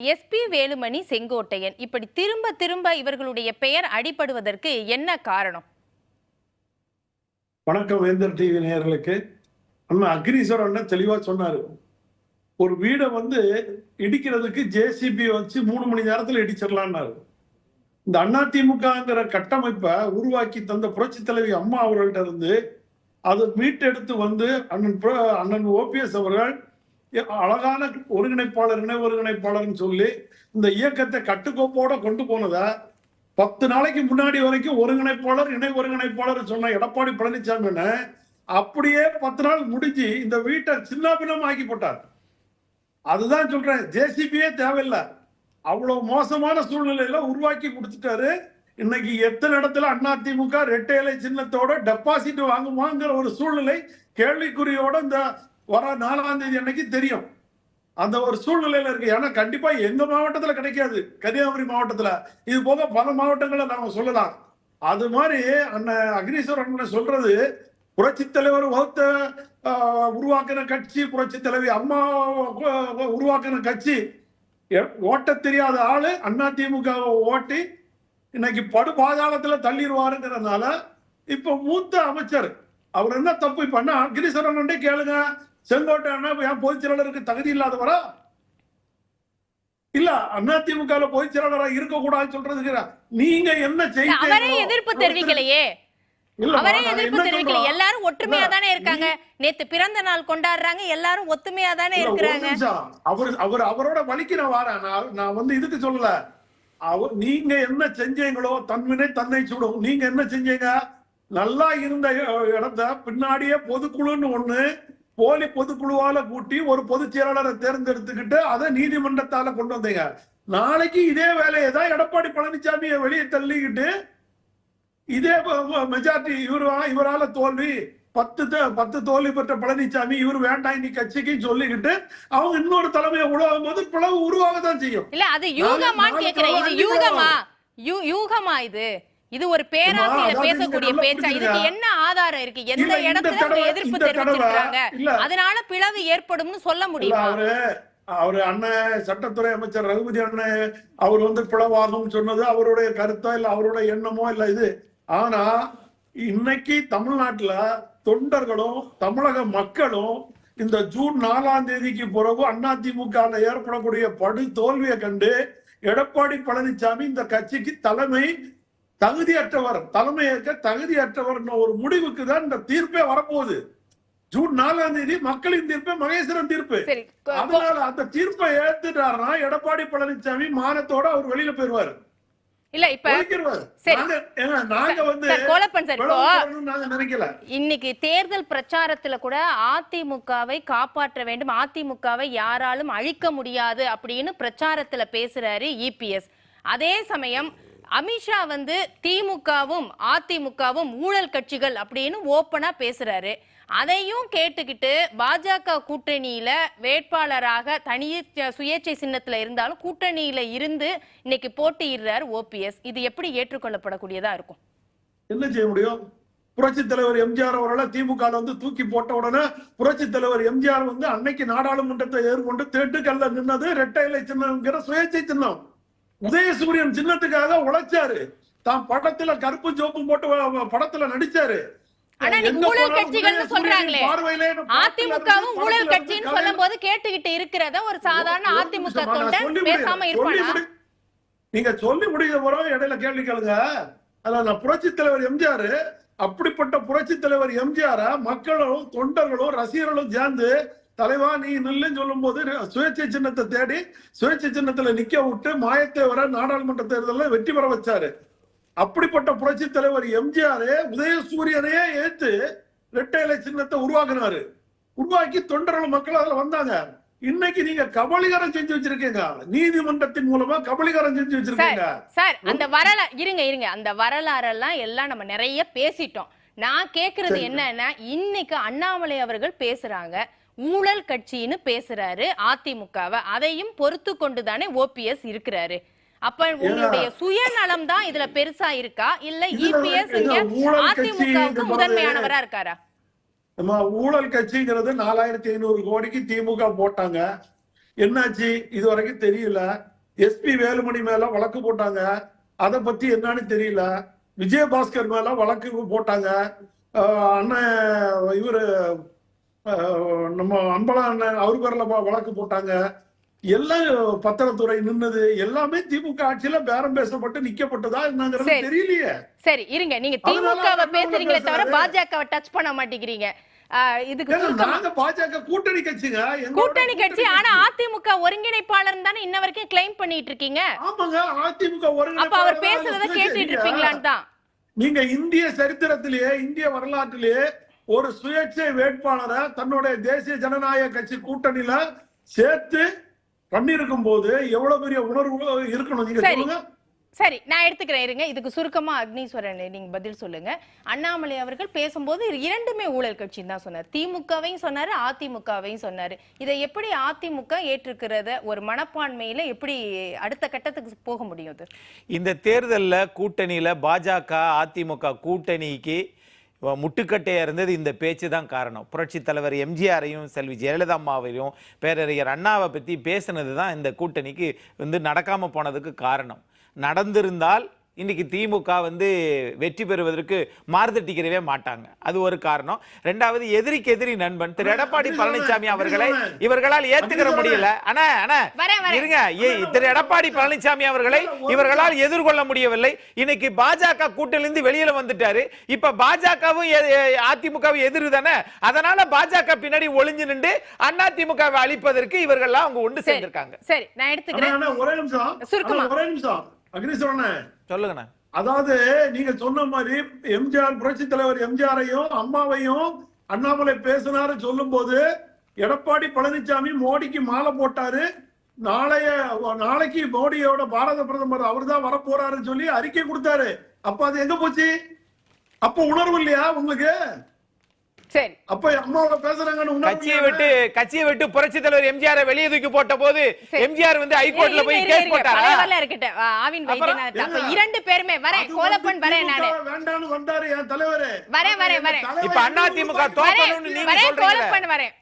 SP Velumani, Sengottaiyan இப்படி திரும்ப திரும்ப இவர்களுடைய பெயர் அடிபடுவதற்கு என்ன காரணம்? வணக்கம் வேந்தர் டிவி நேயர்களுக்கு. அண்ணா அக்னீஸ்வரன் தெளிவா சொன்னாரு. ஒரு வீடை இடிக்கிறதுக்கு ஜேசிபி வச்சு 3 மணி நேரத்துல இடிச்சிடலாம்னாரு. இந்த அதிமுகங்கிற கட்டமைப்பை உருவாக்கி தந்த புரட்சி தலைவி அம்மா அவர்கள்ட்ட இருந்து அதை மீட்டெடுத்து அண்ணன் ஓபிஎஸ் அவர்கள் அழகான ஒருங்கிணைப்பாளர் இணை ஒருங்கிணைப்பாளர்னு சொல்லி இந்த இயக்கத்தை கட்டுக்கோப்போட கொண்டு போனதை 10 நாளைக்கு முன்னாடி வரைக்கும் ஒருங்கிணைப்பாளர் இணை ஒருங்கிணைப்பாளர் சொன்ன எடப்பாடி பழனிசாமி அப்படியே 10 நாள் முடிஞ்சு இந்த வீட்டை சின்னாபின்னம் ஆக்கி போட்டார். அதுதான் சொல்றேன், ஜேசிபியே தேவையில்லை. அவ்வளவு மோசமான சூழ்நிலையில உருவாக்கி கொடுத்துட்டாரு. இன்னைக்கு எத்தனை இடத்துல அதிமுக இரட்டை இலை சின்னத்தோட டெபாசிட் வாங்குமாங்கிற ஒரு சூழ்நிலை கேள்விக்குறியோட இந்த வர 4ஆம் தேதி அன்னைக்கு தெரியும். அந்த ஒரு சூழ்நிலையில இருக்கு. ஏன்னா கண்டிப்பா எங்க மாவட்டத்துல கிடைக்காது, கன்னியாகுமரி மாவட்டத்துல. இது போக பல மாவட்டங்களை நாம சொல்லலாம். அது மாதிரி அண்ணன் அக்னீஸ்வரன் சொல்றது, புரட்சி தலைவர் உருவாக்கின கட்சி, புரட்சி தலைவி அம்மா உருவாக்கின கட்சி, ஓட்ட தெரியாத ஆளு அதிமுக ஓட்டி இன்னைக்கு படு பாதாளத்துல தள்ளிடுவாருங்கிறதுனால இப்ப மூத்த அமைச்சர் அவர் என்ன தப்பு பண்ண அக்னீஸ்வரன் கேளுங்க. செங்கோட்டையன் பொதுச் செயலாளருக்கு தகுதி இல்லாதவரா? இல்ல அதிமுக பொதுச் செயலாளரா இருக்க கூடாது சொல்றதுக்கு நீங்க என்ன செய்ய? அவரே எதிர்ப்பு தெரிவிக்கலையே. அவரே எதிர்ப்பு தெரிவிக்கல. எல்லாரும் ஒற்றுமையா தானே இருக்காங்க. நேத்து பிறந்த நாள் கொண்டாடுறாங்க, எல்லாரும் ஒத்துமையா தானே இருக்கிறாங்க. அவரோட வலிக்கு நான் வாரேன். நான் இதுக்கு சொல்லல. நீங்க என்ன செஞ்சீங்களோ தன்வினை தன்னை சுடும். நீங்க என்ன செஞ்சீங்க? நல்லா இருந்த இடத்த பின்னாடியே பொதுக்குழுன்னு ஒண்ணு போலி பொதுக்குழுவால கூட்டி ஒரு பொதுச் செயலாளரை தேர்ந்தெடுத்துக்கிட்டு அதை நீதிமன்றத்தால கொண்டு வந்தீங்க. நாளைக்கு இதே வேலையை தான் எடப்பாடி பழனிசாமியை வெளியே தள்ளிக்கிட்டு இதே மெஜாரிட்டி இவரால தோல்வி 10 தோல்வி பெற்ற பழனிசாமி இவர் வேண்டாம் இன்னி கட்சிக்கு சொல்லிக்கிட்டு அவங்க இன்னொரு தலைமையை உருவாகும் போது பிளவு உருவாக தான் செய்யும். இல்ல அது யூகமான்னு கேக்குறேன். இது யூகமா? யூகமா இது ஒரு பேராசிரியர் பேசக்கூடிய பேச்சா? இதுக்கு என்ன ஆதாரம் இருக்கு? எந்த இடத்துல எதிர்ப்பு தெரிவிச்சிருக்காங்க? அதனால பிளவு ஏற்படும்னு சொல்ல முடியுமா? அவரு அண்ணன் சட்டத்துறை அமைச்சர் ரகுபதி அண்ணன் அவர் பிளவாகும் சொன்னது அவருடைய கருத்தோ இல்ல அவருடைய எண்ணமோ இல்ல இது. ஆனா இன்னைக்கு தமிழ்நாட்டுல தொண்டர்களும் தமிழக மக்களும் இந்த ஜூன் 4ஆம் தேதிக்கு பிறகு அதிமுக ஏற்படக்கூடிய படு தோல்வியை கண்டு எடப்பாடி பழனிசாமி இந்த கட்சிக்கு தலைமையேற்க தகுதியற்றவர் ஒரு முடிவுக்கு தான் இந்த தீர்ப்பே வரப்போகுது. ஜூன் 4ஆம் தேதி மக்களின் தீர்ப்பு, மகேஸ்வரன் தீர்ப்பு. அதனால அந்த தீர்ப்பை ஏத்துட்டாருன்னா எடப்பாடி பழனிசாமி மானத்தோட அவர் வெளியில போயிருவாரு. இல்ல இப்ப இன்னைக்கு தேர்தல் பிரச்சாரத்துல கூட அதிமுகவை காப்பாற்ற வேண்டும், அதிமுகவை யாராலும் அழிக்க முடியாது அப்படின்னு பிரச்சாரத்துல பேசுறாரு இபிஎஸ். அதே சமயம் அமித்ஷா திமுகவும் அதிமுகவும் ஊழல் கட்சிகள் அப்படின்னு ஓப்பனா பேசுறாரு. அதையும் கேட்டுக்கிட்டு பாஜக கூட்டணியில வேட்பாளராக சுயேட்சை சின்னத்துல இருந்தாலும் கூட்டணியில இருந்து இன்னைக்கு போட்டியிடுறார் ஓபிஎஸ். இது எப்படி ஏற்றுக்கொள்ளப்படக்கூடியதா இருக்கும்? என்ன செய்ய முடியும்? புரட்சி தலைவர் எம்ஜிஆர் அவர்களை திமுக தூக்கி போட்ட உடனே புரட்சி தலைவர் எம்ஜிஆர் அன்னைக்கு நாடாளுமன்றத்தை எதிர்கொண்டு தேட்டுக்கல்ல நின்னது இரட்டை இலை சின்னம்ங்கிற சுயேட்சை சின்னம். உதயசூரியன் சின்னத்துக்காக உழைச்சாரு. தான் படத்துல கருப்பு ஜோப்பு போட்டு படத்துல நடிச்சாரு. ஊழல் கட்சிகள்னு சொல்றாங்களே, அதிமுகவும் ஊழல் கட்சின்னு சொல்லும் போது கேட்டுக்கிட்டு இருக்கிறத ஒரு சாதாரண அதிமுக தொண்டன் பேசாம இருப்பானா? நீங்க சொல்லி முடிஞ்ச பிறகு இடையில கேள்வி கேளுங்க. அதான் புரட்சி தலைவர் எம்ஜிஆர், அப்படிப்பட்ட புரட்சி தலைவர் எம்ஜிஆர் மக்களும் தொண்டர்களும் ரசிகர்களும் சேர்ந்து தலைவா நீ நில்லுன்னு சொல்லும் போது சுயேட்சை சின்னத்தை தேடி சுயேட்சை சின்னத்துல நிக்க விட்டு மாயத்தை வர நாடாளுமன்ற தேர்தலில் வெற்றி பெற வச்சாரு. அப்படிப்பட்ட புரட்சி தலைவர் எம்ஜிஆர் உதயசூரியனையே ஏத்து இரட்டை இலை சின்னத்தை உருவாக்குனாரு. உருவாக்கி தொண்டர்கள் மக்கள் அதுல வந்தாங்க. இன்னைக்கு நீங்க கபலீகரம் செஞ்சு வச்சிருக்கீங்க, நீதிமன்றத்தின் மூலமா கபலீகரம் செஞ்சு வச்சிருக்கீங்க. சார் அந்த இருங்க அந்த வரலாறெல்லாம் எல்லாம் நம்ம நிறைய பேசிட்டோம். நான் கேக்குறது என்னன்னா, இன்னைக்கு அண்ணாமலை அவர்கள் பேசுறாங்க, ஊழல் கட்சின்னு பேசுறாரு அதிமுகவை. அதையும் பொறுத்து கொண்டுதானே ஓபிஎஸ் இருக்கிறாரு. அப்ப உங்களுடைய சுயநலம் தான் இதுல பெருசா இருக்கா, இல்ல இபிஎஸ் அதிமுகவுக்கு முதன்மையானவரா இருக்காரா? ஊழல் கட்சிங்கிறது 4500 கோடிக்கு திமுக போட்டாங்க. என்னாச்சு இது வரைக்கும் தெரியல. எஸ்பி வேலுமணி மேல வழக்கு போட்டாங்க, அதை பத்தி என்னன்னு தெரியல. விஜயபாஸ்கர் மேல வழக்கு போட்டாங்க, அண்ணன் இவரு நம்ம அம்பலா அண்ணன் அவரு பேர்ல வழக்கு போட்டாங்க. எல்லாம் பத்திரத்துறை நின்னது எல்லாமே திமுக ஆட்சியில பேரம் பேசப்பட்டு நிக்கப்பட்டதா என்னங்கிறது தெரியலையே. சரி இருங்க, நீங்க திமுகவை பேசுறீங்களே தவிர பாஜகவை டச் பண்ண மாட்டேங்கிறீங்க. இதுக்கு நாங்க பாஜக கூட்டணி கட்சிங்க, கூட்டணி கட்சி. ஆனா அதிமுக ஒருங்கிணைப்பாளர் தானே இன்ன வரைக்கும் கிளைம் பண்ணிட்டு இருக்கீங்க. ஆமாங்க, அதிமுக அப்ப அவர் பேசுறத கேட்டுட்டு இருப்பீங்களான்னு தான். நீங்க இந்திய சரித்திரத்திலேயே இந்திய வரலாற்றிலேயே ஒரு சுயேட்சை வேட்பாளரை தன்னுடைய தேசிய ஜனநாயக கட்சி கூட்டணியில சேர்த்து பண்ணிருக்கும் போது எவ்வளவு பெரிய உணர்வு இருக்கணும் நீங்க சொல்லுங்க. சரி, நான் எடுத்துக்கிறேன் இருங்க. இதுக்கு சுருக்கமா அக்னீஸ்வரன் நீங்க பதில் சொல்லுங்க. அண்ணாமலை அவர்கள் பேசும்போது இரண்டுமே ஊழல் கட்சின்னு தான் சொன்னார். திமுகவையும் சொன்னாரு, அதிமுகவையும் சொன்னாரு. இதை எப்படி அதிமுக ஏற்றுக்கிறத ஒரு மனப்பான்மையில எப்படி அடுத்த கட்டத்துக்கு போக முடியும்? இந்த தேர்தலில் கூட்டணியில பாஜக அதிமுக கூட்டணிக்கு முட்டுக்கட்டையா இருந்தது இந்த பேச்சு தான் காரணம். புரட்சி தலைவர் எம்ஜிஆரையும் செல்வி ஜெயலலிதா அம்மாவையும் பேரறிஞர் அண்ணாவை பற்றி பேசினது தான் இந்த கூட்டணிக்கு நடக்காம போனதுக்கு காரணம். நடந்திருந்தால் இன்னைக்கு திமுக வெற்றி பெறுவதற்கு மாறுதட்டிக்கிறவே மாட்டாங்க. அது ஒரு காரணம். ரெண்டாவது, எதிரிக்கு எதிரி நண்பன் திரு எடப்பாடி பழனிசாமி அவர்களை இவர்களால் ஏத்துக்கிற முடியல. இருங்க, திரு எடப்பாடி பழனிசாமி அவர்களை இவர்களால் எதிர்கொள்ள முடியவில்லை. இன்னைக்கு பாஜக கூட்டணியிலிருந்து வெளியில வந்துட்டாரு. இப்ப பாஜகவும் அதிமுகவும் எதிரி தானே. அதனால பாஜக பின்னாடி ஒளிஞ்சு நின்று அதிமுகவை அழிப்பதற்கு இவர்கள் அவங்க ஒன்று சேர்ந்திருக்காங்க. சரி, நான் எடுத்துக்கிறேன். ஒரே நிமிஷம் அக்னீஸ்வரன் சொல்லுங்க. அதாவது நீங்க சொன்ன மாதிரி எம்ஜிஆர், புரட்சி தலைவர் எம்ஜிஆரையும் அம்மாவையும் அண்ணாமலை பேசினாரு சொல்லும் போது எடப்பாடி பழனிசாமி மோடிக்கு மாலை போட்டாரு. நாளைக்கு மோடியோட பாரத பிரதமர் அவர் தான் வரப்போறாருன்னு சொல்லி அறிக்கை கொடுத்தாரு. அப்ப அது எங்க போச்சு? அப்ப உணர்வு இல்லையா உங்களுக்கு? சரி, அப்ப அம்மாவோட பேசுறாங்க. கட்சியை விட்டு புரட்சி தலைவர் எம்ஜிஆர் வெளியே தூக்கி போட்ட போது எம்ஜிஆர் ஹைகோர்ட்ல போய் கேஸ் போட்டாரா? இரண்டு பேருமே வரேன், கோலப்பன் வரேன், நானே வேண்டான்னு வந்தாரு என் தலைவர். வரேன். இப்ப அதிமுக தோக்கணும்னு நீங்க சொல்றீங்க. கோலப்பன் வரேன்.